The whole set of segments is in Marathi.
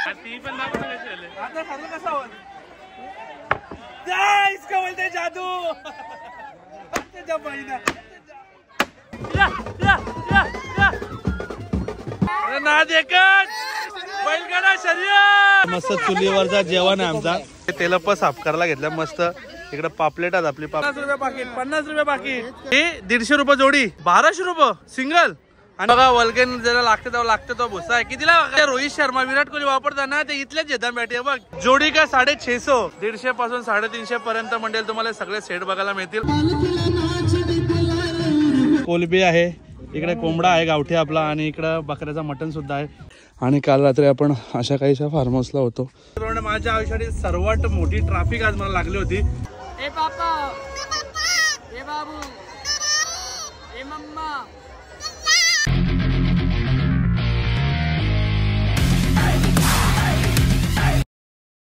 ती पण आता खरं कसं इसका बोलते जादू ना देखत बैलगाडा शर्यत मस्त चुलीवरचा जेवण आहे आमचा. तेलप्पा साफ करायला घेतल्या मस्त. इकडे पापलेट आहेत आपली 50 रुपये पाकिट 50 रुपये पाकिट. हे 150 रुपये जोडी 1200 रुपये सिंगल. आणि बघा वल्गेन ज्याला लागते तेव्हा लागते तो भुसा आहे. कितीला रोहित शर्मा विराट कोहली वापरताना ते इथलेच येतात बॅटे बघ. जोडी का 650 150 पासून 350 पर्यंत मंडेल तुम्हाला सगळे सेट बघायला मिळतील. कोलबी आहे इकडे, कोंबडा आहे गावठी आपला आणि इकडे बकऱ्याचा मटन सुद्धा आहे. आणि काल रात्री आपण अशा काहीशा फार्म हाऊसला होतो. माझ्या आयुष्यातील सर्वात मोठी ट्रॅफिक आज मला लागली होती. ए पापा ए बाबू ए मम्मा.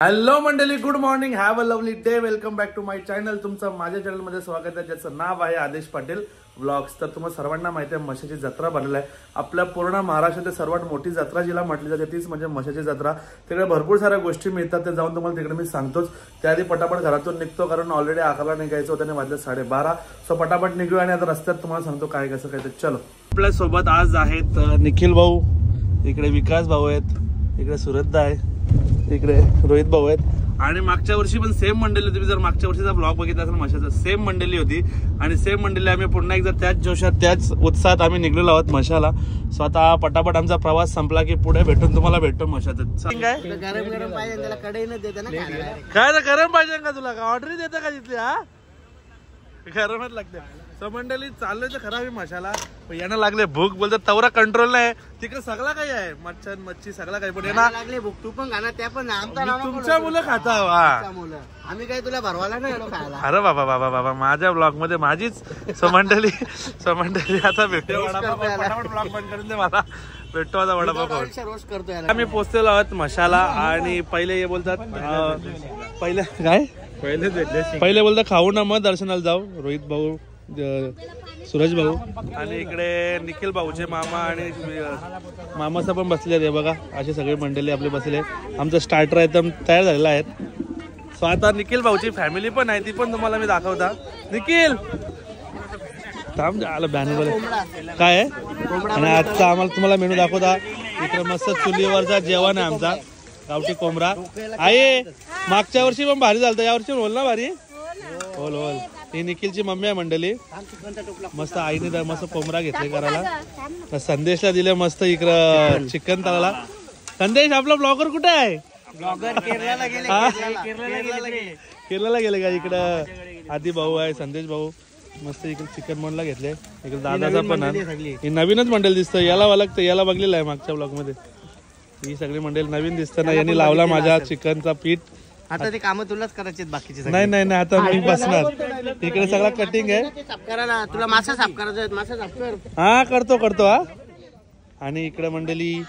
हॅलो मंडळी, good morning, have a lovely day. Welcome back to my channel. तुमचं माझ्या चॅनलमध्ये स्वागत आहे, ज्याचं नाव आहे आदेश पाटील व्लॉग्स. तर तुम्हाला सर्वांना माहिती आहे म्हशीची जत्रा भरलेली आहे. आपल्या पूर्ण महाराष्ट्रातील सर्वात मोठी जत्रा जिला म्हटली जाते तीच म्हणजे म्हशीची जत्रा. तिकडे भरपूर साऱ्या गोष्टी मिळतात, ते जाऊन तुम्हाला तिकडे मी सांगतोच. त्याआधी पटापट घरातून निघतो, कारण ऑलरेडी 11ला निघायचं होतं आणि वाजले 12:30. सो पटापट निघूया आणि आता रस्त्यात तुम्हाला सांगतो काय कसं काय ते. चलो. आपल्या सोबत आज आहेत निखिल भाऊ, इकडे विकास भाऊ आहेत, इकडे सुरतदा आहे, इकडे रोहित भाऊ आहेत. आणि मागच्या वर्षी पण सेम मंडळी होती. जर मागच्या वर्षीचा ब्लॉग बघितला असेल म्हशाचा, सेम मंडळी होती. आणि सेम मंडळी आम्ही पुन्हा एकदा त्याच जोशात त्याच उत्साहात आम्ही निघलेलो आहोत म्हशाला. सो आता पटापट आमचा प्रवास संपला की पुढे भेटून तुम्हाला भेटतो म्हशाचं. काय गरम गरम पाहिजे त्याला, कढई न देता ना काय ना गरम पाहिजे का तुला, का ऑर्डर देता का तिथली? हा गरमच लागते. सो मंडळी चाललोय तर खरं आम्ही म्हशाला, यांना लागले भूक. बोलतात तवरा कंट्रोल नाही. तिकडे सगळा काही आहे, मच्छन मच्छी सगळा काही. पण यांना लागले भूक, तू पण खाणार, त्या पण तुमच्या मुलं खाता. आम्ही काय तुला भरवायला नाही खायला. अरे बाबा बाबा बाबा, माझ्या ब्लॉग मध्ये माझीच समंडली आता भेटतो. ब्लॉग बंद करून दे मला, भेटतो आता वडापाव रोज करतोय. आम्ही पोहोचलेलो आहोत म्हशाला. आणि पहिले हे बोलतात पहिले काय पहिले बोलतात खाऊ ना मग दर्शनाला जाऊ. रोहित भाऊ, सूरज भाऊ आणि इकडे निखिल भाऊचे मामा आणि मामाचा पण बसले आहेत. बघा असे सगळे मंडळी आपले बसले. आमचं स्टार्टर एकदम तयार झालेला आहे. सो आता निखिल भाऊची फॅमिली पण आहे, ती पण तुम्हाला मी दाखवता. निखिल थांब आलं बॅनर काय आहे. आणि आजचा आम्हाला तुम्हाला मेनू दाखवता. इकडे मस्त चुलीवरचा जेवण आहे आमचा, गावठी कोंबडा आहे. मागच्या वर्षी पण भारी झालं, या वर्षी होल ना भारी. होल होल. ही निखिलची मम्मी आहे मंडळी. मस्त आईने मस्त कोंबडा घेतले करायला. संदेशला दिले मस्त इकडं चिकन तळाला. संदेश आपला ब्लॉगर कुठे आहे? केरळला गेले का? इकडं आधी भाऊ आहे, संदेश भाऊ. मस्त इकडे चिकन मनला घेतले. इकडे दादाचा पण आहे. ही नवीनच मंडळ दिसतं. याला लागतं, याला बघलेलं आहे मागच्या ब्लॉग मध्ये. ही सगळी मंडळी नवीन दिसतं ना. यांनी लावला माझ्या चिकनचा पीठ. आता ते काम तुलाच करायचे बाकीचे. नाही नाही नाही, आता मी बसणार. इकडे सगळा कटिंग आहे. साफ करायला तुला मासा साफ करायचा, मासा साफ कर. हा करतो करतो हा. आणि इकडे मंडळी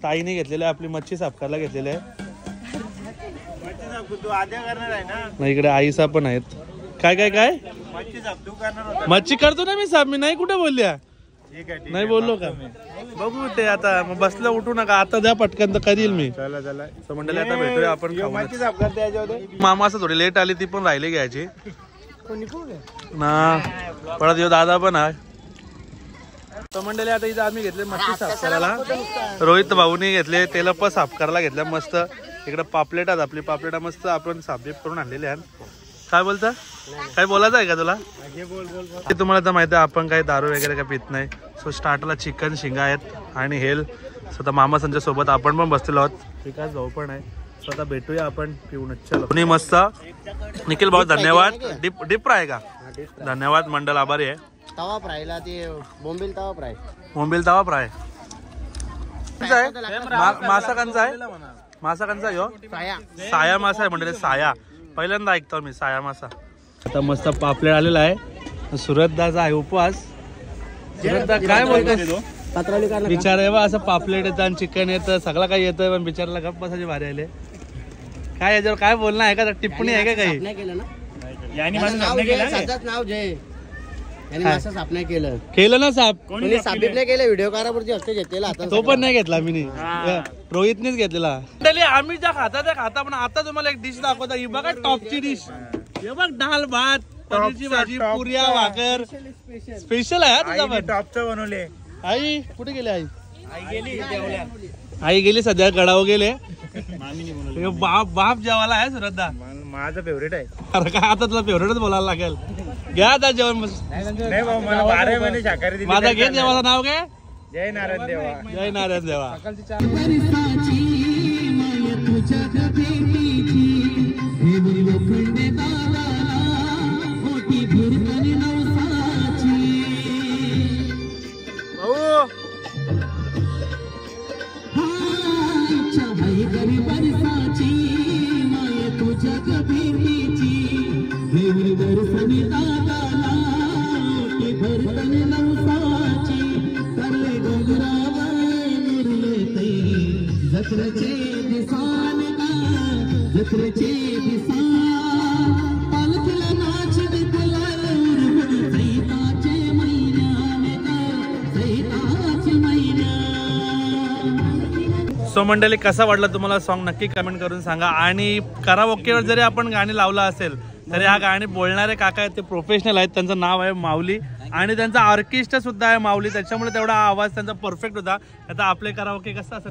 ताईने घेतलेलं आहे, आपली मच्छी साफ करायला घेतलेली आहे. इकडे आईसा पण आहेत. काय काय काय मच्छी करतो ना मी साफ. मी नाही कुठे बोलल्या, नाही बोललो का? बघू ते आता मग बसलं उठू नका. आता द्या पटकन तर करील मी. मंडळी आता भेटूया आपण. मामा असं थोडी लेट आली, ती पण राहिली घ्यायची ना. परत येऊ दादा पण आहे. तर मंडळी आता इथं आम्ही घेतले मच्छी साफ करायला. रोहित भाऊनी घेतले तेलप्पा साफ करायला घेतल्या मस्त. इकडे पापलेट आहेत आपली. पापलेटा मस्त आपण साफबीफ करून आणलेले आहेत. काय बोलता, काय बोलायचं आहे का तुला? ते तुम्हाला तर माहिती आहे आपण काही दारू वगैरे काय पित नाही. सो स्टार्टरला चिकन शिंगा आहेत आणि हेल. स्वतः मामा संजय सोबत आपण पण बसलेलो आहोत. विकास भाऊ पण आहे. स्वतः भेटूया आपण पिऊन. चलो मस्त. निखिल भाऊ धन्यवाद. डीप फ्राय का? धन्यवाद मंडळ, आभारी आहे. तवा फ्रायला ते बोंबील तवा फ्राय. बोंबील तवा फ्राय मासा कंचा आहे. मासा कंचा आहे, साया मासा आहे म्हणजे साया. पहिल्यांदा ऐकतो मी साया मासा. आता मस्त पापलेट आलेला आहे. सुरतदाचा आहे उपवास. सुरतदा काय बोलतो विचार आहे बा. असं पापलेट येतं आणि चिकन येतं, सगळं काही येतं, पण बिचाराला गप्प बसायचे भारी आले. काय याच्यावर काय बोलणं आहे का? टिप्पणी आहे का काही? त्याने मासा साफ नाही केलं. केलं ना साप कोणी साबीत नाही केलं. व्हिडिओ कारापुरती हस्ते घेतलेला आता तो पण नाही घेतला मी रोहितनेच घेतलेला. आम्ही ज्या खाता त्या खाता पण आता तुम्हाला एक डिश दाखवता. ही बघा टॉपची डिश. हे बघ डाल भात पनीरची भाजी पुऱ्या भाकर स्पेशल आहे तुझा पण. टॉपचं बनवले. आई कुठे गेली? आई गेली सध्या गडावर गेले. बाप जेवायला आहे सुरतदा. माझं फेवरेट आहे. अरे काय आता तुला फेवरेटच बोलायला लागेल. घ्या आता जेवण मस्त. नाही भाऊ मला 12 महिने शाकाहारी दिली. माझा घे देवाचं नाव काय? जय नारायण देवा. जय नारायण देवा. सो मंडळी कसा वाटला तुम्हाला सॉन्ग नक्की कमेंट करून सांगा. आणि कराओकेवर जरी आपण गाणी लावला असेल तरी हा गाणी बोलणारे काका आहेत ते प्रोफेशनल आहेत. त्यांचं नाव आहे माऊली आणि त्यांचा ऑर्केस्ट्रा सुद्धा आहे माऊली. त्याच्यामुळे तेवढा आवाज त्यांचा परफेक्ट होता. आता आपले कराओके कसं असं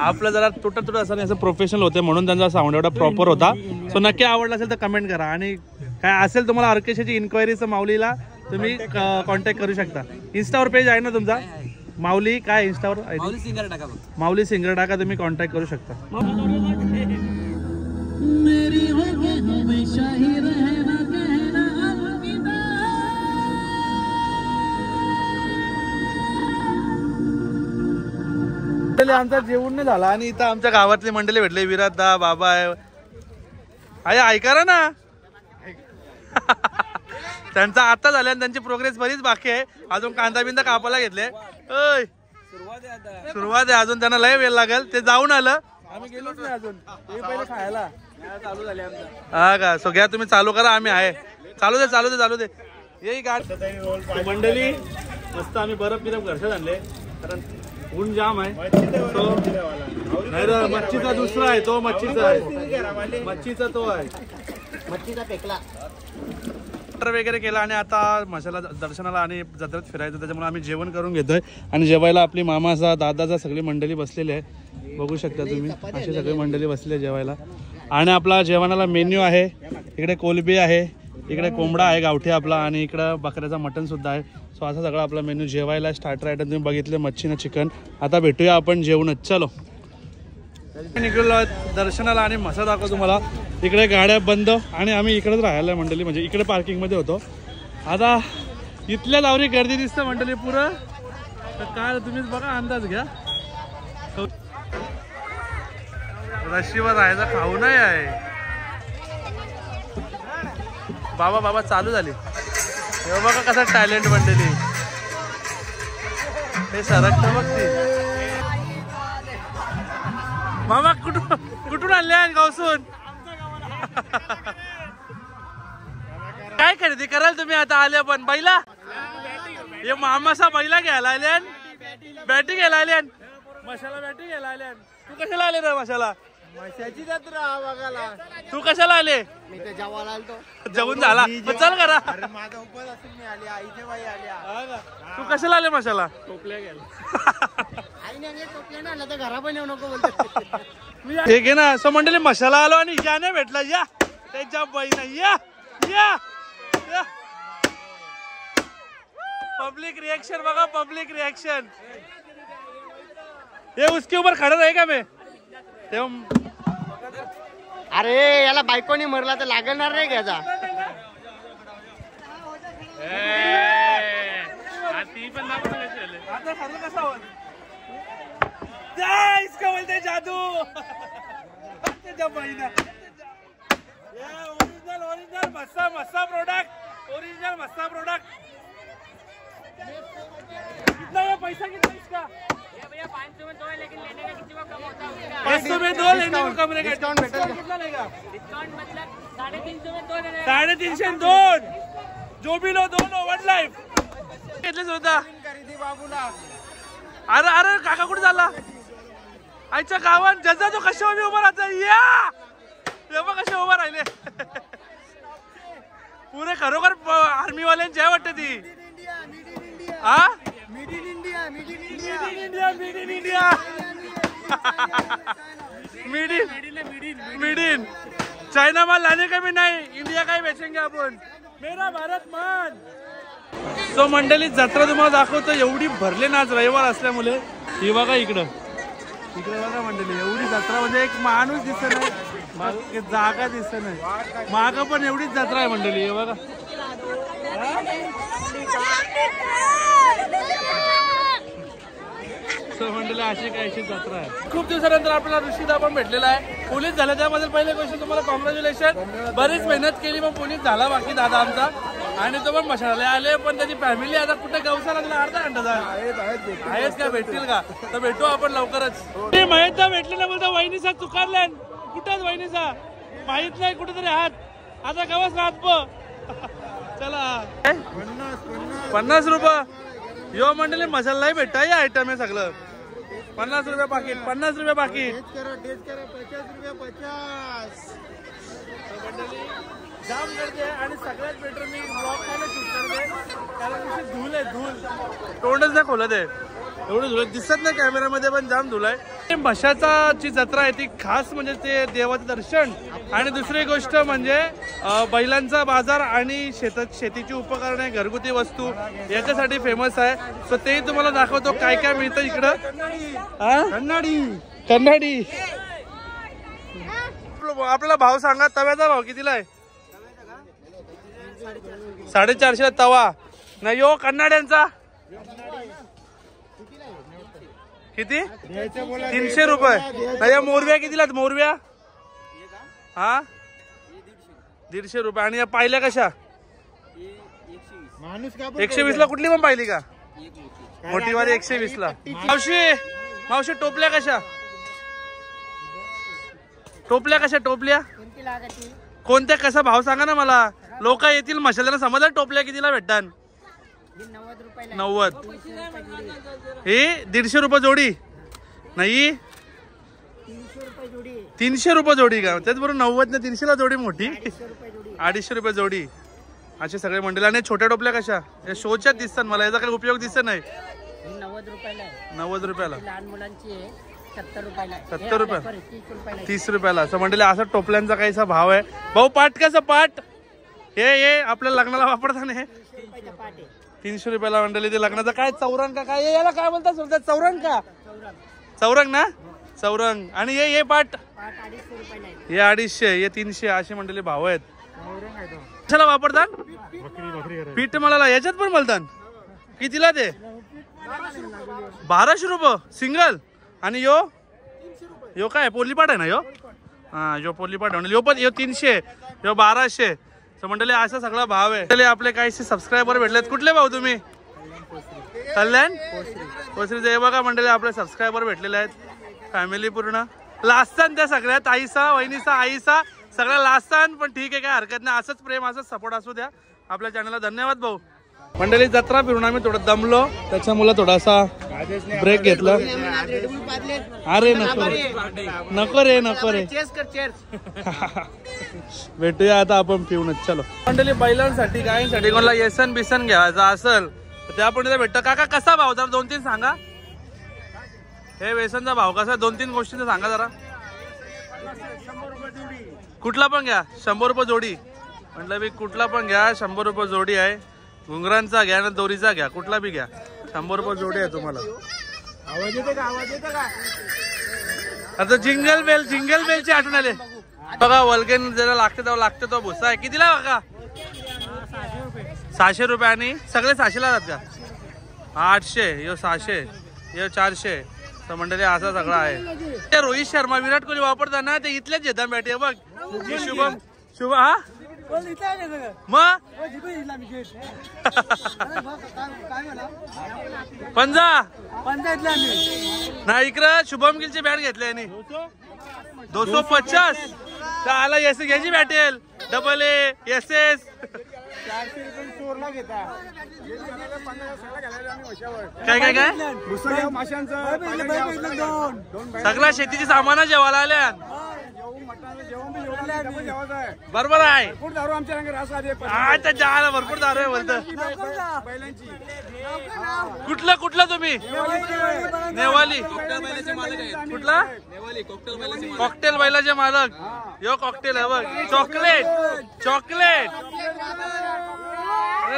आपलं जरा तुटत असं नाही, असं प्रोफेशनल होते म्हणून त्यांचा साऊंड एवढा प्रॉपर होता. सो नक्की आवडला असेल तर कमेंट करा. आणि काय असेल तुम्हाला ऑर्केस्ट्राची इन्क्वायरीचं माऊलीला तुम्ही कॉन्टॅक्ट करू शकता. इन्स्टावर पेज आहे ना तुमचा माऊली काय? इंस्टावर माऊली सिंगर टाका तुम्ही कॉन्टॅक्ट करू शकता. आमचा जेवण नाही झाला आणि इथं आमच्या गावातली मंडळी भेटले. विराजदा बाबा आहे ऐका ना. त्यांचा आता झाला आणि त्यांची प्रोग्रेस बरीच बाकी आहे. अजून कांदा बिंदा कापायला घेतले. सुरुवात आहे अजून. त्यांना लय वेळ लागेल. ते जाऊन आलं आम्ही गेलोच नाही अजून. ते पहिले खायला चालू झाले आमचं. हा का? सो घ्या तुम्ही चालू करा. आम्ही आहे. चालू दे येई गाडी. मंडळी मस्त आम्ही बरफ घरच्यात आणले कारण ऊन जाम आहे. नाही रे मच्छीचा दुसरा आहे तो. मच्छीचा तो आहे. मच्छीचा पेकला वगैरे केला आणि आता मशाला दर्शनाला आणि जत्रेत फिरायचं. त्याच्यामुळे आम्ही जेवण करून घेतोय. आणि जेवायला आपली मामाचा दादाचा सगळी मंडळी बसलेली आहे. बघू शकता तुम्ही अशी सगळी मंडळी बसली आहे जेवायला. आणि आपला जेवणाला मेन्यू आहे. इकडे कोलबी आहे, इकडे कोंबडा आहे गावठी आपला आणि इकडं बकऱ्याचा मटन सुद्धा आहे. सो असा सगळा आपला मेन्यू जेवायला. स्टार्टर आयटम तुम्ही बघितले मच्छी ना चिकन. आता भेटूया आपण जेवणच. चलो निघलो दर्शनाला आणि मसा दाखव तुम्हाला. इकडे गाड्या बंद आणि आम्ही इकडेच राहायला मंडळी म्हणजे इकडे पार्किंगमध्ये होतो. आता इथल्या लावरी गर्दी दिसतं मंडळी पुरं. तर काय तुम्हीच बघा अंदाज घ्या. रशीवर राहायचा खाऊ नाही आहे. बाबा चालू झाली. हे बघा कसा टॅलेंट मंडळी. हे सरकतं बघते. मामा कुठून आणले गावसून? काय खरेदी कराल तुम्ही आता आले? पण बैला हे मामासा बैला घ्यायला आले. बॅटिंग घ्यायला आले. मशाला बॅटिंग घ्यायला आले. तू कशाला आले रे मशाला? मशाची जत्रा बघायला. तू कशाला आले? मी ते जेवायला आलतो. जेवून झाला चल करा. माझा उपवास असून मी आली. आईचे बाई आल्या. तू कशाला आले मशाला? टोपल्या गेला. आईने टोपल्या ना आला तर घरा पण येऊ नको बोलतो. ठीक आहे ना. सो मंडळी मशाला आलो आणि या नाही भेटला. या त्याच्या बहीण या पब्लिक रिएक्शन बघा. Public reaction. ये उसके ऊपर खड़ा रहेगा मैं. अरे याला बायकोनी मरला तर लागणार नाही घ्यायचा. इसका बोलते जादू. ओरिजिनल मस्ता प्रोडक्ट. कितना पैसा कितना इसका? भैया 500 में 2 है लेकिन लेने का किसी को कम होता है. 500 में 2 लेने को कम रहेगा. डिस्काउंट कितना लेगा? डिस्काउंट मतलब 350 में 2 लेने. 350 में 2. जो भी लो दोनों वन लाईफ घेतले सुद्धा. खरेदी बाबूला. अरे अरे काका कुठे झाला आईच्या गावात जसा तो कशावर उभा राहता या तेव्हा कशा उभा राहिले पुरे खरोखर आर्मी वाल्यांची आहे वाटतं ती. हा mid in India. Mid in India mid in China माल लाने का भी नाही इंडिया का ही बेचेंगे आपण. मेरा भारत मान. सो मंडळी जत्रा तुम्हाला दाखवतो एवढी भरले ना आज रविवार असल्यामुळे. ही बघा इकडे बघा मंडळी एवढी जत्रा म्हणजे एक माणूस दिसत नाही जागा दिसत नाही माग पण एवढीच जत्रा आहे मंडळी. हे बघा मंडळी अशी काय अशी जत्रा आहे. खूप दिवसानंतर आपल्याला ऋषीदा पण भेटलेला आहे. पोलीस झाला त्याबद्दल पहिले गोष्ट तुम्हाला कॉंग्रॅच्युलेशन. बरीच मेहनत केली पण पोलीस झाला बाकी दादा आमचा आणि तो पण मशाला आले पण त्याची फॅमिली आता कुठे गवसा लागला अर्धा घंटा आहेच का भेटतील का तर भेटू आपण लवकरच. माहिती भेटले ना बोलता वहिनीचा चुकारल्या कुठंच वहिनीचा माहित नाही कुठेतरी हात आता गवस राहत चला 50 रुपये यो मंडळी मसालाही भेटता या आयटम आहे सगळं 50 रुपये पाकिट 50 रुपये पाकिट. 50. जाम गर्दी आहे आणि सगळ्यात बेटर मी ब्लॉग काय शूट करते कारण धूल आहे धूल तोंडच नाही खोलत आहे एवढं धुल दिसत नाही कॅमेऱ्यामध्ये पण जाम धुल आहे. म्हशाची जत्रा आहे ती खास म्हणजे ते देवाचं दर्शन आणि दुसरी गोष्ट म्हणजे बैलांचा बाजार आणि शेतीची उपकरणे घरगुती वस्तू याच्यासाठी फेमस आहे. सो तेही तुम्हाला दाखवतो काय काय मिळतं इकडं. कन्नडी आपल्याला भाव सांगा. तव्याचा भाव कितीला आहे 450 तवा नाही यो कन्नाड्यांचा किती 300 रुपये नाही. मोरव्या कितीला मोरव्या हा 150 रुपये आणि या पाहिल्या कशा 120 ला कुठली पण पाहिली का मोठी वाली 120 ला. मावशी टोपल्या कशा टोपल्या कोणत्या कसा भाव सांगा ना मला. लोक येतील मशाल्याला समजलं टोपल्या कितीला भेटतात 90 हे 150 रुपये जोडी नाही 300 रुपये जोडी का त्याच बरोबर 90 ने 300 ला जोडी मोठी 250 रुपये जोडी असे सगळे मंडळ. आणि छोट्या टोपल्या कशा या शोच्यात दिसतात मला याचा काही उपयोग दिसत नाही. 90 रुपयाला 70 रुपये 30 रुपयाला असं मंडळी असा टोपल्यांचा काहीसा भाव आहे. भाऊ पाट कसा पाट हे आपल्या लग्नाला वापरताना 300 रुपयाला मंडळी. ते लग्नाचा काय चौरंग का काय याला काय बोलतात चौरंग का चौरंग ना चौरंग. आणि हे पाट हे 250 हे 300 असे मंडळी भाव आहेत. कशाला वापरतात पीठ मला याच्यात पण बोलतात कितीला ते 1200 रुपये सिंगल. आणि यो काय पोलीपाट आहे ना यो हा यो पोलीपाट यो पण यो 300 यो 1200 मंडळी असा सगळा भाव आहे. आपले काही सबस्क्रायबर भेटलेत कुठले भाऊ तुम्ही कल्याण कोसरीचे बघा मंडळी आपले सबस्क्रायबर भेटलेले आहेत फॅमिली पूर्ण लास्तान त्या सगळ्या ताईचा वहिनीचा आईचा सगळ्या लास्तान पण ठीक आहे काय हरकत नाही. असंच प्रेम असंच सपोर्ट असू द्या आपल्या चॅनलला. धन्यवाद भाऊ. मंडळी जत्रा फिरून आम्ही थोडं दमलो त्याच्यामुळे थोडासा ब्रेक घेतला. अरे नको रे भेटूया आता आपण पिऊनच. चलो मंडळी बैलांसाठी गायींसाठी कोणाला येसन बिसन घ्यायचा असेल तर त्या पण भेटतं. काका कसा भाव जरा 2-3 सांगा. हे वेसनचा भाव कसा 2-3 गोष्टींचा सांगा जरा. कुठला पण घ्या 100 रुपये जोडी म्हटलं मी कुठला पण घ्या 100 रुपये जोडी आहे. घुंगरांचा घ्या ना दोरीचा घ्या कुठला बी घ्या 100 रुपये जोडी आहे तुम्हाला. आवाज येते का आता जिंगल बेलची आठवण आले बघा. वल्गेन ज्याला लागते तो भुसा आहे कितीला बघा 600 रुपये. आणि सगळे 600 ला जातात का 800 यो 600 यो 400 मंडळी असा सगळा आहे. ते रोहित शर्मा विराट कोहली वापरताना ते इथलेच येतात बॅटे बघ शुभम हा मग नाही इकडं शुभम गिलची बॅट घेतली आणि 250 आला याची बॅटेल डबल ए SS 400 रुपये चोरला घेता. काय काय काय दुसरं माशांचं सगळ्या शेतीची सामान जेवायला आल्या. बरोबर आहे. दारू आमच्या रंग रास आधी आता जायला भरपूर दारू आहे बोलतं. बैलांची कुठलं कुठलं तुम्ही नेवाली कुठला कॉकटेल बैलाचे मालक. यो कॉकटेल आहे बघ. चॉकलेट चॉकलेट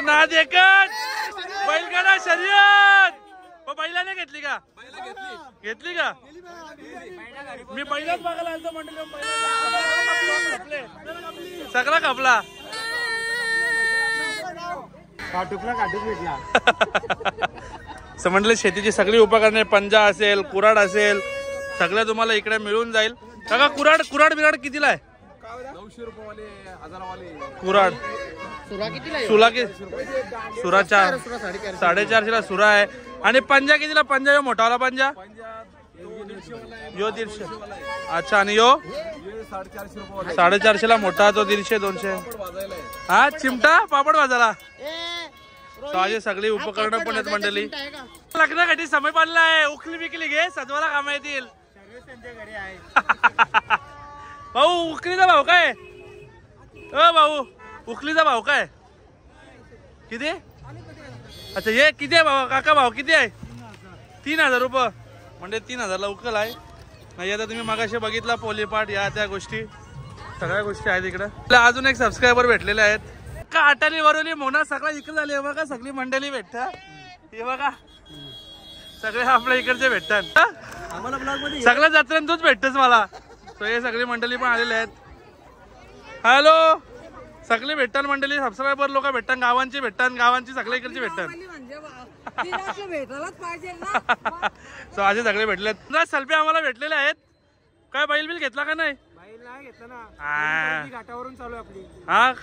नाद एकच बैलगाडा शर्यत. बैलाने घेतली का घेतली का मी पहिलाच बघायला आलतो मंडळी. सगळा खपला काटुकला काटूक भेटला. समजले शेतीची सगळी उपकरणे पंजा असेल कुऱ्हाड असेल सगळं तुम्हाला इकडे मिळून जाईल. काका कुऱ्हाड कुऱ्हाड बिराड कितीला आहे? 900 रुपये 1000 कुऱ्हाड सुला की सुरा 450ला सुरा आहे. आणि पंजा कितीला? पंजा यो मोठावाला पंजा यो 150. अच्छा आणि यो 450ला मोठा तो 150-200. हा चिमटा पापड भाजाला. माझी सगळी उपकरणं पण आहेत मंडळी. लग्नासाठी समय पडला आहे. उकली बिकली घे सजवाला काम येतील. भाऊ उकलीचा भाव काय? भाऊ उकलीचा भाव काय किती? अच्छा हे किती आहे भाऊ? काका भाव किती आहे? 3000 रुपये. म्हणजे 3000ला उकल आहे. नाही आता तुम्ही मागाशी बघितला पोलीपाट या त्या गोष्टी सगळ्या गोष्टी आहेत इकडे. अजून एक सबस्क्रायबर भेटलेले आहेत का आटाली वरवली मोना सगळा इकडे झाली. बघा सगळी मंडळी भेटतात. हे बघा सगळे आपल्या इकडचे भेटतात. सगळ्या जत्रांतूच भेटतच मला. तो हे सगळी मंडळी पण आलेले आहेत. हॅलो सगळे भेटतात मंडळी. सबस्क्रायबर लोक भेटतात. गावांची भेटतात. गावांची सगळ्या इकडची भेटतात. असे सगळे भेटले. सलपे आम्हाला भेटलेले आहेत. काय बैल बिल घेतला का नाही? घाटावरून चालू आपली. हा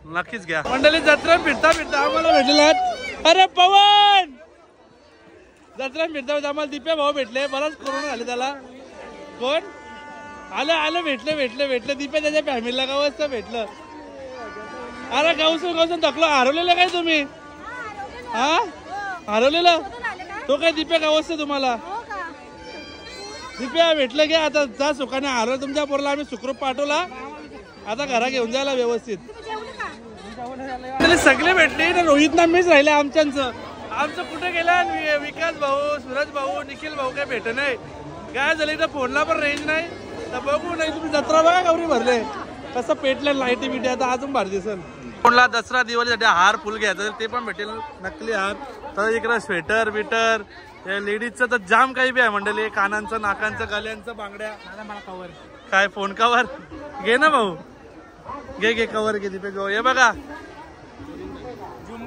नक्कीच घ्या मंडळी. जत्रा फिरता फिरता आम्हाला भेटलेले आहेत. अरे पवन जत्रा फिरता फिरता आम्हाला दिप्या भाऊ भेटले. बराच कोरोना झाले त्याला. कोण आलं आलं भेटले भेटले भेटले. दिप्या त्याच्या फॅमिलीला का वाजता भेटलं. अरे गावसून गावसून थकलो. हरवलेलं काय तुम्ही? हा हरवलेला तो काय दिप्या गाव असते तुम्हाला? दिप्या भेटलं घ्या आता जा सुखाने. हरवलं तुमच्या पोरला आम्ही सुखरूप पाठवला. आता घरा घेऊन जायला व्यवस्थित. सगळे भेटले ना. रोहित ना मीच राहिले. आमचं कुठे गेला? विकास भाऊ सूरज भाऊ निखिल भाऊ काय भेट नाही. काय झालं इथं फोनला पण रेंज नाही. तर बघू नाही तुम्ही जत्रा बघा गौरी भरले कसं पेटलं. लाईटी बिटी आता अजून भारी दिसेल. फोनला दसरा दिवाळीसाठी हार फुल घ्यायचं ते पण भेटेल. नकली हार तर इकडे स्वेटर बिटर लेडीजचं तर जाम काही बी आहे मंडळी. कानांचं नाकांचं गल्यांचं बांगड्या. काय फोन कवर घे ना भाऊ. घे घे कवर घे दीपे. हे बघा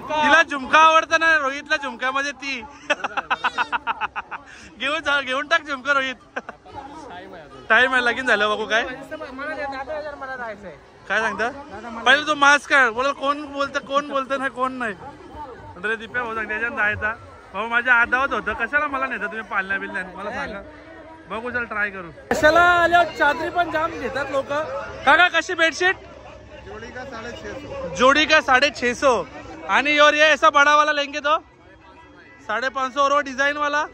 तिला झुमका आवडतं ना. रोहितला झुमक्यामध्ये ती घेऊन टाक झुमका रोहित. टाइम आहे लगीन झालं बघू. काय काय सांगता? पहिले तू मास्क काढ. बोला कोण बोलतं नाही कोण नाही. म्हणजे दिप्या भाऊ सांगते त्याच्यात जायचा. भाऊ माझ्या आदावत होतं. कशाला मला नेता तुम्ही पालण्या बिलण्या? मला सांगा बघू चल ट्राय करू. कशाला आल्या चादरी पण जाम घेतात लोक. काका कशी बेडशीट? जोड़ी का 650. आणि और ये ऐसा बड़ा वाला लेंगे तो 550 और वो डिजाइन वाला.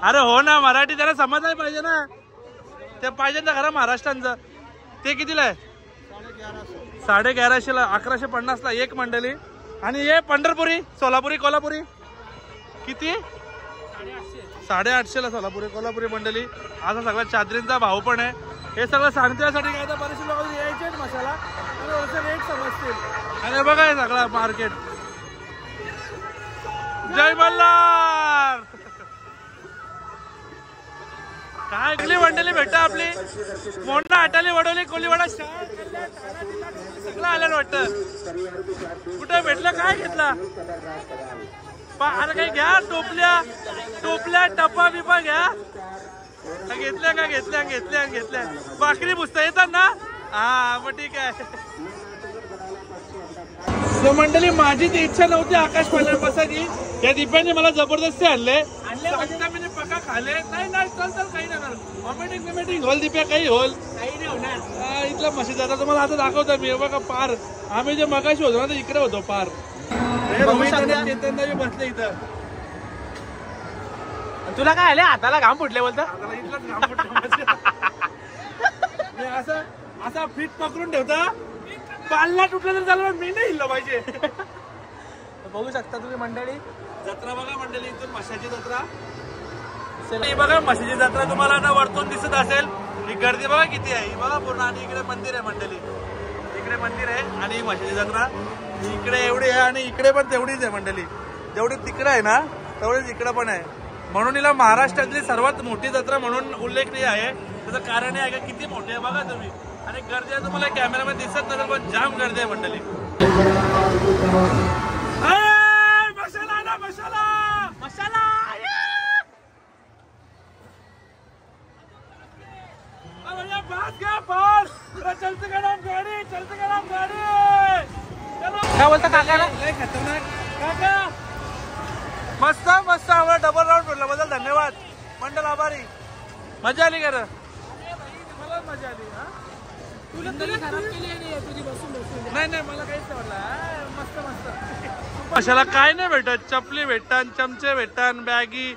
अरे हो ना मराठी त्याला समजायला पाहिजे ना. ते पाहिजे ना खरं महाराष्ट्रांचं. ते कितीला आहे? 1150ला. 1150ला एक मंडळी. आणि हे पंढरपुरी सोलापुरी कोल्हापुरी किती? 850ला सोलापुरी कोल्हापुरी मंडळी. असा सगळ्या चादरींचा भाव पण आहे. हे सगळं सांगण्यासाठी काय तर बरेचसे लोक यायचे मसाला रेट समजतील. आणि बघा हे सगळं मार्केट. जय मल्हार. काय कुठली मंडळी भेटत आपली? मोंडा आटाली वडवली कोलीवाडा सगळं आलं वाटतं. कुठे भेटलं? काय घेतला? अरे काही घ्या. टोपल्या टप्पा बिपा घ्या. घेतल्या. भाकरी पुसता येतात ना? हा मग ठीक आहे. मंडळी माझी ती इच्छा नव्हती आकाश पाण्यात बसायची. या दिप्याने मला जबरदस्ती आणले. मी पक्का खाले नाही नाही चल चल काही नाही वॉमिटिंग होल दिप्या काही होल इथला म्हशी जाता तुम्हाला आता दाखवतो मी बघा पार आम्ही जे मगाशी होतो ना तर इकडे होतो पार चेतन बसले इथं तुला काय आले हाताला घाम फुटले बोलता असं असा फिट पकडून ठेवता पालना तुटला तर झालं मी नाही हिल्लो पाहिजे बघू शकता तुम्ही मंडळी जत्रा बघा मंडळी इथून म्हशाची जत्रा बघा म्हशीची जत्रा तुम्हाला ना वरतून दिसत असेल ही गर्दी बघा किती आहे ही बघा पूर्ण आणि इकडे मंदिर आहे मंडळी इकडे मंदिर आहे आणि म्हशीची जत्रा इकडे एवढी आहे आणि इकडे पण तेवढीच आहे मंडळी जेवढी तिकडे आहे ना तेवढीच इकडे पण आहे म्हणून हिला महाराष्ट्रातली सर्वात मोठी जत्रा म्हणून उल्लेखनीय आहे त्याचं कारण आहे का किती मोठी आहे बघा तुम्ही आणि गर्दी आहे तुम्हाला कॅमेरामध्ये दिसत नसेल पण जाम गर्दी आहे मंडळी मसाला ना मसाला मसाला चलते का नाम गाड़ी चलते का नाम गाड़ी काय बोलता काकाला खतरनाक काका मस्त मस्त आम्हाला डबल राऊंड भेटला बद्दल धन्यवाद मंडल आभारी मजा आली का रे मला मजा आली नाही नाही मला काहीच नाही वाटलं मस्त मस्त कशाला काय नाही भेटत चपली भेटतात चमचे भेटतात बॅगी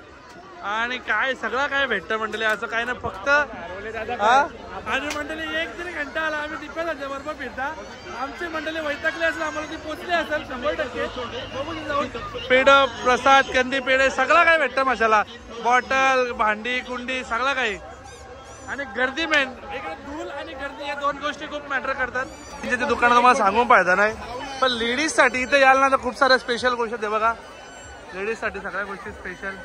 आणि काय सगळं काय भेटतं मंडळी असं काय नाही फक्त आणि मंडळी एक तरी घंटा आला आम्ही दिप्याच्या बरोबर फिरता आमची मंडळी वैतागली असेल आम्हाला ती पोचली असेल 100% बघून जाऊन पेढ प्रसाद कंदी पेढे सगळं काय भेटतं मशाला बॉटल भांडी कुंडी सगळं काही आणि गर्दी मेन इकडे धूल आणि गर्दी या दोन गोष्टी खूप मॅटर करतात तिथे ते दुकान तुम्हाला सांगून फायदा नाही पण लेडीज साठी इथे यायला ना तर खूप साऱ्या स्पेशल गोष्टी आहे बघा लेडीज साठी सगळ्या गोष्टी स्पेशल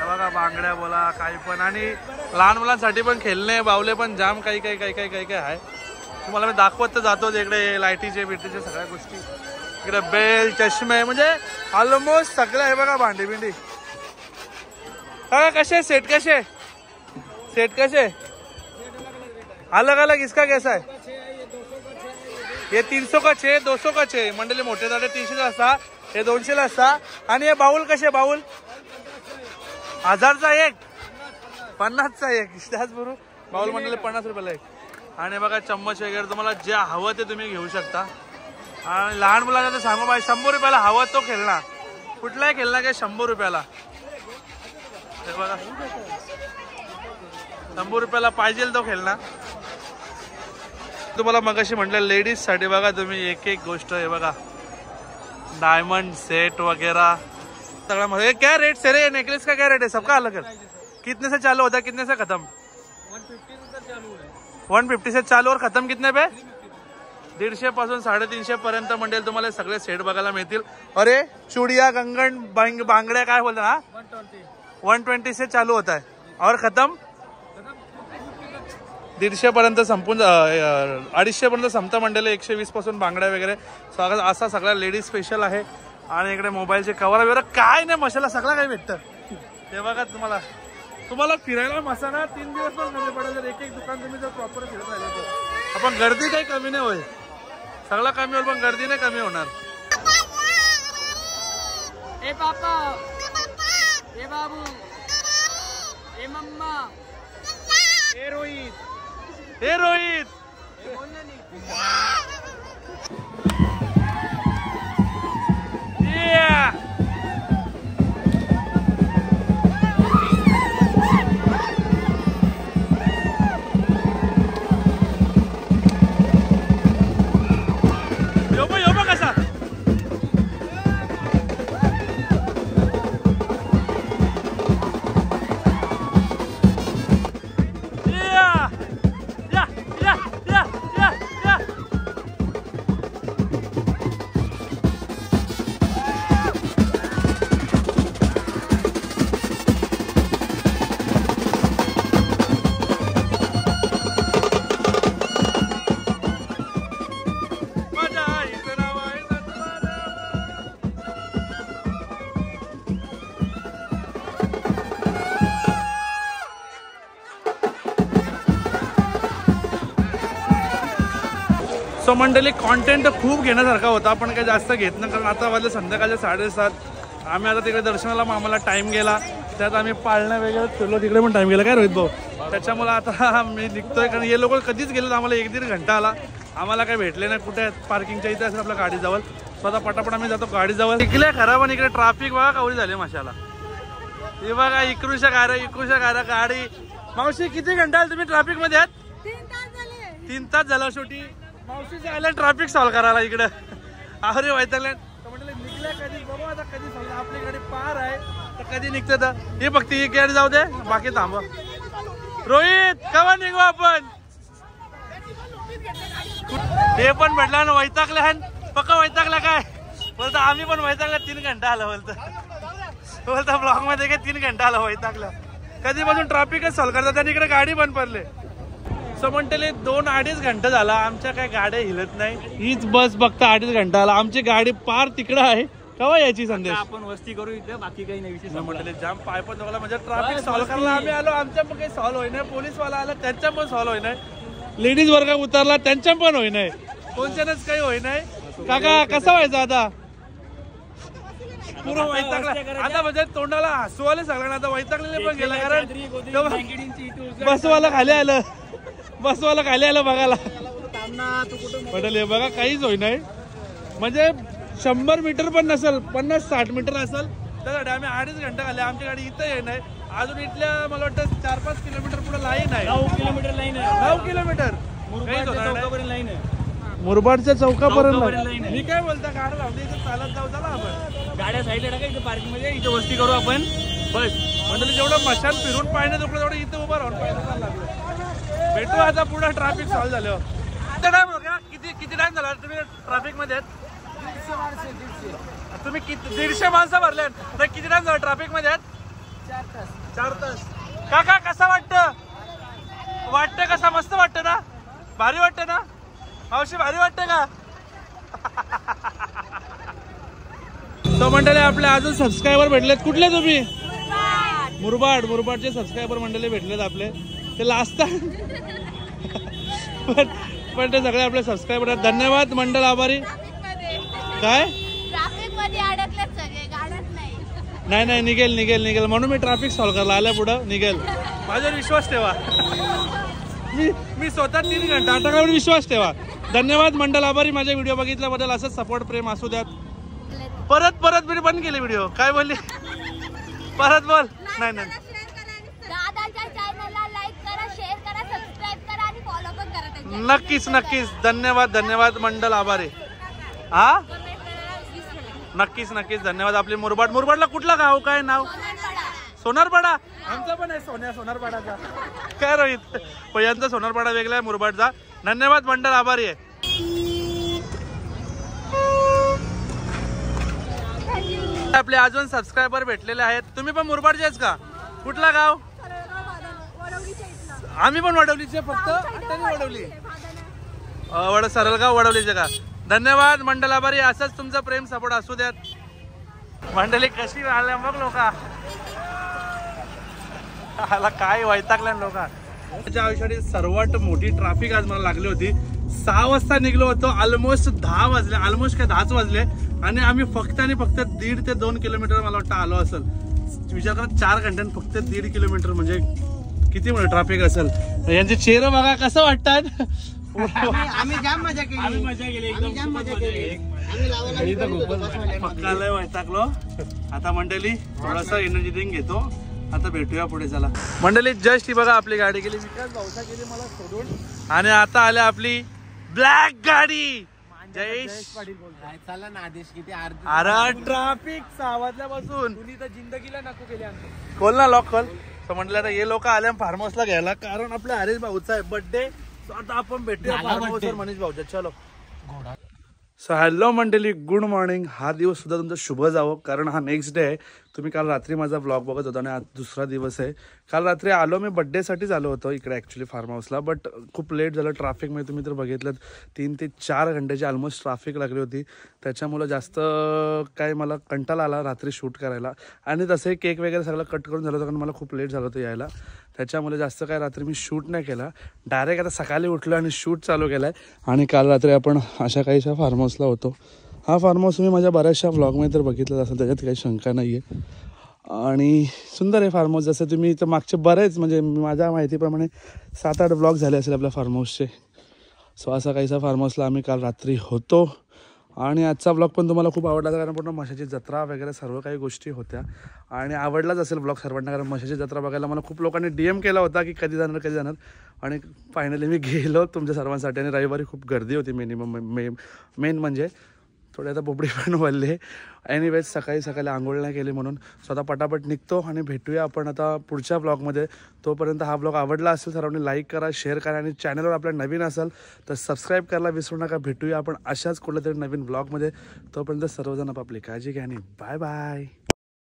बघा बांगड्या बोला काही पण आणि लहान मुलांसाठी पण खेळणे बावले पण जाम काही काही काही काही काही काही आहे तुम्हाला मी दाखवत तर जातो इकडे लाईटीचे बिटीचे सगळ्या गोष्टी इकडे बेल चष्मे म्हणजे ऑलमोस्ट सगळं आहे बघा भांडी बिंडी कसे सेट कसे अलग अलग इसका कैसा है ये 300 का 6 200 का 6 मंडळी मोठे झाले 300 ला असता हे 200 ला असता आणि हे बाऊल कसे बाऊल 1000चा एक 50चा एक त्याच बरोबर बाऊल मंडळी 50 रुपयाला एक आणि बघा चम्मच वगैरे तुम्हाला जे हवं ते तुम्ही घेऊ शकता आणि लहान मुलांना तर सांगू बाई 100 रुपयाला हवं तो खेळणा कुठलाही खेळणा काय 100 रुपयाला हे बघा 100 रुपयाला पाहिजे तो खेळणा तुम्हाला मगाशी म्हटलं लेडीज साठी बघा तुम्ही एक एक गोष्ट आहे बघा डायमंड सेट वगैरह सगळा मध्ये क्या रेट से रे नेकलेस का क्या रेट है सबका अलग है कितने से चालू होता है कितने से खत्म 150 से चालू और खत्म कितने पे 150 पासून 350 पर्यंत मंडळ तुम्हाला सगळे सेट बघायला मिळतील अरे चुडिया कंगन बांगड्या काय बोलता ना 120 से चालू होता है और खत्म 150 पर्यंत संपून 250 पर्यंत संपता मंडळ 120 पासून बांगड्या वगैरे असा सगळा लेडीज स्पेशल आहे आणि इकडे मोबाईलचे कव्हर वगैरे काय नाही मसाला सगळं काही भेटतं ते बघा तुम्हाला फिरायला मसाला 3 दिवस पण कमी पडेल जर एक एक दुकान तुम्ही जर प्रॉपर फिरत राहिलं तर आपण गर्दी काही कमी नाही होईल सगळं कमी होईल पण गर्दी नाही कमी होणार ए पापा ए बाबू ए मम्मा ए Rohit Yeah! Yoba kasa? Yeah! Yeah! Yeah! Yeah! Yeah! Yeah! So मंडळी कॉन्टेंट खूप घेण्यासारखा होता पण काही जास्त घेत नाही कारण आता वाजले संध्याकाळचे 7:30 आम्ही आता तिकडे दर्शनाला आम्हाला टाइम गेला, त्यात आम्ही पाळणं वगैरे फिरलो, तिकडे पण टाइम गेला काय रोहित भाऊ. त्याच्यामुळे आता मी निघतोय, कारण हे लोक कधीच गेले, आम्हाला 1-1.5 घंटा आला, आम्हाला काही भेटले नाही. कुठे पार्किंगच्या इथे असेल आपल्या गाडी जवळ, स्वतः पटापट आम्ही जातो गाडी जवळ. इकडे खरं पण इकडे ट्रॅफिक बघा कावडी झाली माशाला. हे बघा इकडूच्या गाड्या गाडी. मावशी किती घंटा आले तुम्ही ट्रॅफिक मध्ये आहात? 3 तास झाला. शेवटी मावशीचे आल्या ट्रॅफिक सॉल्व्ह करायला इकडे. अरे वैतागल्या म्हटलं निघल्या कधी बघू आता, कधी सॉल्व्ह. आपली गाडी पार आहे तर कधी निघते तर हे फक्त ही गाडी जाऊ दे, बाकी थांबा. रोहित केव्हा निघू आपण? हे पण भेटला ना वैतागल्या, पक्का वैतागला काय बोलतो. आम्ही पण वैतागला, 3 घंटा आला बोलतो ब्लॉग मध्ये काय 3 घंटा आला वैतागला. कधीपासून ट्रॅफिकच सॉल्व्ह करतात आणि इकडे गाडी पण पडले. सो म्हणते 2-2.5 घंटा झाला आमच्या काही गाड्या हिलत नाही. हीच बस फक्त 2.5 घंटा आला. आमची गाडी पार तिकडं आहे. केव्हा यायची संदेश? आपण वस्ती करू इथे, बाकी काही नाही विषय. म्हटले जाम पाय पण दोघाला, म्हणजे ट्रॅफिक सॉल्व्ह करायला आम्ही आलो, आमच्या पण काही सॉल्व्ह होई नाही. पोलीसवाला आला त्यांच्या पण सॉल्व्ह होई नाही. लेडीज वर्ग उतरला त्यांच्या पण होई नाही. कोणच्यानच काही होई नाही. काका कसं व्हायचं आता? पूर्ण वैतागला आता, म्हणजे तोंडाला हसू आले सगळ्यांना. आता वैतागलेले पण गेला, कारण बसवाला खाली आलं बघायला. पटेल हे बघा काहीच होई नाही. म्हणजे 100 मीटर पण नसेल, 50-60 मीटर असेल त्यासाठी आम्ही 2.5 घंटा आले. आमची गाडी इथं येई नाही अजून. इथल्या मला वाटतं 4-5 किलोमीटर पुढे लाईन आहे. 9 किलोमीटर लाईन आहे. 9 किलोमीटर चौकापर्यंत लाईन आहे. मुरबाडच्या चौकापर्यंत. मी काय बोलता, गाडी लावते इथे चालत जाऊ. चला आपण गाड्या साईडला टाका, इथे पार्किंग मध्ये इथे वस्ती करू आपण बस. म्हणजे जेवढं मशान फिरून पाहिजे दुखलं तेवढं इथे उभं राहून पाहिजे लागलं. भेटू आता पुढे ट्रॅफिक सॉल्व्ह झालं. किती टाइम झाला तुम्ही ट्रॅफिक मध्ये? तुम्ही 150 माणसं भरले तर किती टाइम झाला ट्रॅफिक मध्ये? 4 तास. काका कसं वाटतं कसा? मस्त वाटतं ना? भारी वाटतं ना मावशी? भारी वाटतं का? तो मंडळी आपले अजून सबस्क्रायबर भेटलेत. कुठले तुम्ही? मुरबाडचे सबस्क्रायबर मंडळी भेटलेत आपले. ते लास्ट पण ते सगळे आपले सबस्क्रायबर आहेत. धन्यवाद मंडळ, आभारी. काय नाही निघेल म्हणून मी ट्रॅफिक सॉल्व्ह करायला आल्या पुढं. निघेल, माझ्यावर विश्वास ठेवा. मी स्वतः 3 घंटा आता विश्वास ठेवा. धन्यवाद मंडळ, आभारी माझे व्हिडिओ बघितल्याबद्दल. असंच सपोर्ट प्रेम असू द्यात. परत मी बंद केले व्हिडिओ. काय बोलली? परत बोल. नाही नक्कीच. धन्यवाद मंडळ, आभारी. हा नक्कीच धन्यवाद. आपली मुरबाडला कुठला गाव? काय नाव? सोनारपाडा. आमचा पण आहे सोनारपाडाचा. काय रोहित यांचा सोनारपाडा वेगळा आहे, मुरबाडचा. धन्यवाद मंडळ, आभारी आहे. आपले अजून सबस्क्रायबर भेटलेले आहेत. तुम्ही पण मुरबाडचेच का? कुठला गाव? आम्ही पण वडवलीचे, फक्त वडवली. सरळगाव वडवलीचे का? धन्यवाद मंडळ, आभारी. असंच तुमचं प्रेम सपोर्ट असू द्यात. मंडळी कशी आल्या मग लोक काय वैतागल्या लोक. माझ्या आयुष्यात सर्वात मोठी ट्रॅफिक आज मला लागली होती. 6 वाजता निघलो होतो, ऑलमोस्ट 10 वाजले, ऑलमोस्ट काय 10च वाजले. आणि आम्ही फक्त 1.5 ते 2 किलोमीटर मला वाटतं आलो असेल. विचार करा 4 घंट्यात फक्त 1.5 किलोमीटर म्हणजे किती मोठं ट्रॅफिक असेल. यांचे चेहरे बघा कसं वाटतात. आम्ही जाम मजा केली. पक्का लय वैतागलो. आता मंडळी थोडासा एनर्जी ड्रिंक घेतो. आता भेटूया पुढे. चला मंडळी, जस्ट ही बघा आपली गाडी गेली. विकास भाऊसा गेली मला सोडून आणि आता आल्या आपली ब्लॅक गाडी. जयेश चला ना आदेश किती अरे ट्रॅफिक 6 वाजल्यापासून तुम्ही तर जिंदगीला नको केली आमची. खोल ना लॉक खोल. तर म्हटलं आता हे लोक आले फार्म हाऊसला घ्यायला, कारण आपल्या हरीश भाऊचा आहे बर्थडे. आता आपण भेटूया फार्म हाऊसवर मनीष भाऊच्या. चलो. सो हॅलो मंडळी, गुड मॉर्निंग. हा दिवस सुद्धा तुमचा शुभ जावो, कारण हा नेक्स्ट डे आहे. तुम्ही काल रात्री माझा ब्लॉग बघत होता आणि आज दुसरा दिवस आहे. काल रात्री आलो मी, बड्डेसाठीच आलो होतो इकडे ॲक्च्युली फार्म हाऊसला, बट खूप लेट झालं ट्रॅफिकमध्ये. तुम्ही तर बघितलं 3 ते 4 घंट्याची ऑलमोस्ट ट्रॅफिक लागली होती. त्याच्यामुळं जास्त काय मला कंटाळा आला रात्री शूट करायला. आणि तसंही केक वगैरे सगळं कट करून झालं होतं, कारण मला खूप लेट झालं होतं यायला. त्याच्यामुळे जास्त काय रात्री मी शूट नाही केला. डायरेक्ट आता सकाळी उठलो आणि शूट चालू केला आहे. आणि काल रात्री आपण अशा काहीशा फार्म हाऊसला होतो. हा फार्म हाऊस तुम्ही माझ्या बऱ्याचशा व्लॉगमध्ये तर बघितलं असेल, त्याच्यात काही शंका नाही आहे. आणि सुंदर आहे फार्म हाऊस. जसं तुम्ही तर मागचे बरेच म्हणजे माझ्या माहितीप्रमाणे 7-8 व्लॉग झाले असेल आपल्या फार्म हाऊसचे. सो असा काहीसा फार्म हाऊसला आम्ही काल रात्री होतो. आणि आजचा व्लॉग पण तुम्हाला खूप आवडला, कारण पूर्ण म्हशाची जत्रा वगैरे सर्व काही गोष्टी होत्या आणि आवडलाच असेल व्लॉग सर्वांना, कारण म्हशाची जत्रा बघायला मला खूप लोकांनी DM केला होता की कधी जाणार. आणि फायनली मी गेलो तुमच्या सर्वांसाठी. आणि रविवारी खूप गर्दी होती मेन म्हणजे थोडे आता बोबडी पण वळले. एनिवेज सकाळी आंघोळ नाही केली म्हणून स्वतः पटापट निघतो आणि भेटूया आपण आता पुढच्या ब्लॉगमध्ये. तोपर्यंत हा ब्लॉग आवडला असेल सर्वांनी लाईक करा, शेअर करा आणि चॅनलवर आपल्या नवीन असाल तर सबस्क्राईब करायला विसरू नका. भेटूया आपण अशाच कुठल्या तरी नवीन ब्लॉगमध्ये. तोपर्यंत सर्वजण आपापली काळजी घ्या आणि बाय बाय.